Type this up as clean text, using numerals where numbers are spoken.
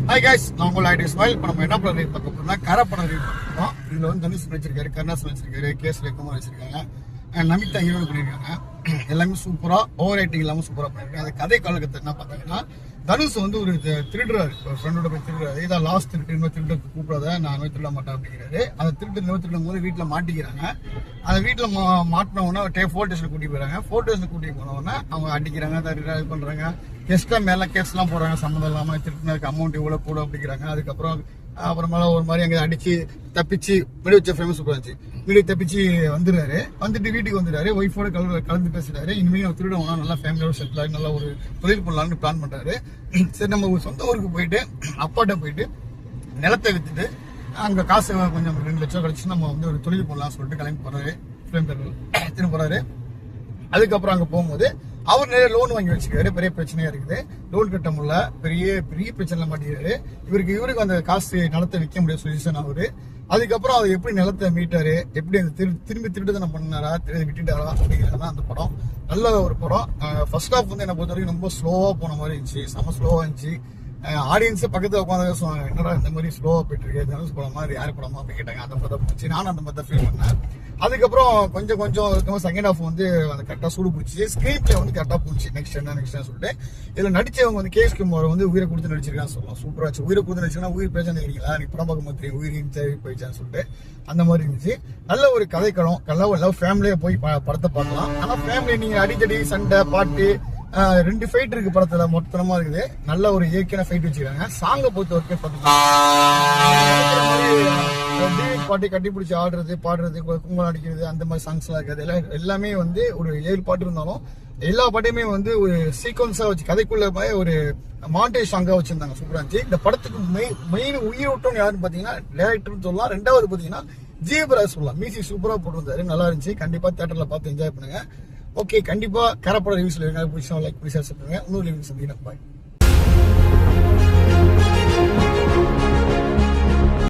Hi guys, நான் உங்கள் ID smile. இப்போ நம்ம என்ன படம் ரீட் பார்க்க போறோம்னா கரை படம் ரீட் பண்ணிருக்கோம். இதில் வந்து தனுஷ் வச்சிருக்காரு, கருணாஸ் வச்சிருக்காரு, கேஸ் ரகுமார் வச்சிருக்காங்க, நமிதா ஹீரோ பண்ணியிருக்காங்க. எல்லாமே சூப்பரா, ஓவர் ரைட்டிங் எல்லாமே சூப்பரா பண்ணிருக்காங்க. அந்த கதை காலகட்டத்தை என்ன பார்த்தீங்கன்னா, தனுஷ் வந்து ஒரு திருடுறாரு, ஒரு ஃப்ரெண்டோட போய் திருடுறாரு. இதான் லாஸ்ட் திருட்டு, திருட்டு கூப்பிடாத, நான் திருட மாட்டேன் அப்படிங்கிறாரு. அந்த திருடும் போது வீட்டில் மாட்டிக்கிறாங்க. அந்த வீட்டில் மாட்டின உடனே ஃபோர் ஸ்டேஷன் கூட்டிட்டு போயிறாங்க. ஃபோர் ஸ்டேஷன் கூட்டிட்டு போன உடனே அவங்க அடிக்கிறாங்க, இது பண்றாங்க. கெஸ்ட்லாம் மேல கேஸ்லாம் போடுறாங்க, சம்மந்தம் இல்லாம திருட்டினதுக்கு அமௌண்ட் இவ்வளவு கூட அப்படிங்கிறாங்க. அதுக்கப்புறம் அப்புறமேல ஒரு மாதிரி அங்கே அடிச்சு தப்பிச்சு வீடியோ வச்ச ஃபேமஸ் இருந்துச்சு. வீடியோ தப்பிச்சு வந்துடுறாரு. வந்துட்டு வீட்டுக்கு வந்துடுறாரு. ஒய்ஃபோட கலந்து பேசுறாரு. இனிமேல் நம்ம திருடவனா நல்லா ஃபேமிலியோட செட்டில் ஆகி நல்லா ஒரு தொழில் பண்ணலாம்னு பிளான் பண்றாரு. சரி, நம்ம ஒரு சொந்த ஊருக்கு போயிட்டு அப்பாட்ட போயிட்டு நிலத்தை வித்துட்டு அங்க காசு கொஞ்சம் 2 லட்சம் கழிச்சு நம்ம வந்து ஒரு தொழில் பண்ணலாம் சொல்லிட்டு கிளம்பி போறாரு. திரும்ப போறாரு. அதுக்கப்புறம் அங்க போகும்போது அவர் நிறைய லோன் வாங்கி வச்சுக்காரு. பெரிய பிரச்சனையா இருக்குது. லோன் கட்ட முடியல, பெரிய பெரிய பிரச்சனை மாட்டேங்கிறாரு. இவருக்கு அந்த காசு நிலத்தை விற்க முடியாது சொல்யூஷன் அவரு. அதுக்கப்புறம் அவர் எப்படி நிலத்தை மீட்டாரு, எப்படி அந்த திரும்பி திருட்டுதனம் பண்ணாரா, விட்டுட்டாரா அப்படிங்கிறதான் அந்த படம். நல்ல ஒரு படம். ஃபர்ஸ்ட் ஹாஃப் வந்து என்ன பொறுத்த வரைக்கும் ரொம்ப ஸ்லோவா போன மாதிரி இருந்துச்சு, செம ஸ்லோவா இருந்துச்சு. ஆடியன்ஸே பக்கத்துல உட்காந்து சொன்னாங்க, என்னடா இந்த மாதிரி ஸ்லோவா போயிட்டு இருக்கு, தனுஷ் படமா யாரு படமா அப்படின்னு கேட்டாங்க. அந்த மாதிரி தான் போச்சு. நானும் அந்த மாதிரி தான் ஃபீல் பண்ணேன். அதுக்கப்புறம் கொஞ்சம் செகண்ட் ஹாஃப் வந்து அந்த கரெக்டா சூடு பிடிச்சி, ஸ்கிரீன் பிளே வந்து கரெக்டா போச்சு. நெக்ஸ்ட் என்ன சொல்லிட்டு இதுல நடிச்சவங்க வந்து கேஎஸ் குமார் வந்து உயிரை கொடுத்து நடிச்சிருக்கான்னு சொல்லலாம். சூப்பரா இருந்துச்சு. உயிரை கொடுத்து நடிச்சிருக்கா உயிர் பிரச்சனை இருக்கீங்களா, நீ படம் பார்க்க மாட்டேன் உயிரின் தேவை போயிடுச்சான்னு சொல்லிட்டு அந்த மாதிரி இருந்துச்சு. நல்ல ஒரு கதைக்களம், நல்ல ஃபேமிலியா போய் படத்தை பார்க்கலாம். ஆனா ஃபேமிலி நீங்க அடிக்கடி சண்டை பாட்டு 2 ஃபைட் இருக்கு படத்துல, மொத்தமா இருக்குது. நல்ல ஒரு இயற்கையான ஃபைட் வச்சிருக்காங்க. சாங்கை பொறுத்த வரைக்கும் பாட்டு கட்டி பிடிச்சி ஆடுறது, பாடுறது, கும்பல் அடிக்கிறது, அந்த மாதிரி சாங்ஸ் எல்லாம் இருக்காது. எல்லாமே வந்து ஒரு 7 பாட்டு இருந்தாலும் எல்லா பாட்டையுமே வந்து ஒரு சீக்வன்ஸா வச்சு கதைக்குள்ள ஒரு மாண்டேஜ் சாங்கா வச்சிருந்தாங்க. சூப்பரா இருந்துச்சு. இந்த படத்துக்கு மெயின் உயிரோட்டம் யாருன்னு பாத்தீங்கன்னா டைரக்டர்னு சொல்லலாம். 2வது பாத்தீங்கன்னா ஜிஎபராஜ் சொல்லலாம். மியூசிக் சூப்பரா போட்டிருந்தாரு, நல்லா இருந்துச்சு. கண்டிப்பா தியேட்டர்ல பார்த்து என்ஜாய் பண்ணுங்க. ஓகே, கண்டிப்பா கரப்பட ரிவ்யூஸ்ல லைக் பண்ணி ஷேர் பண்ணுங்க. இன்னொரு ரிவ்யூ சந்திக்கிறேன். பாய்.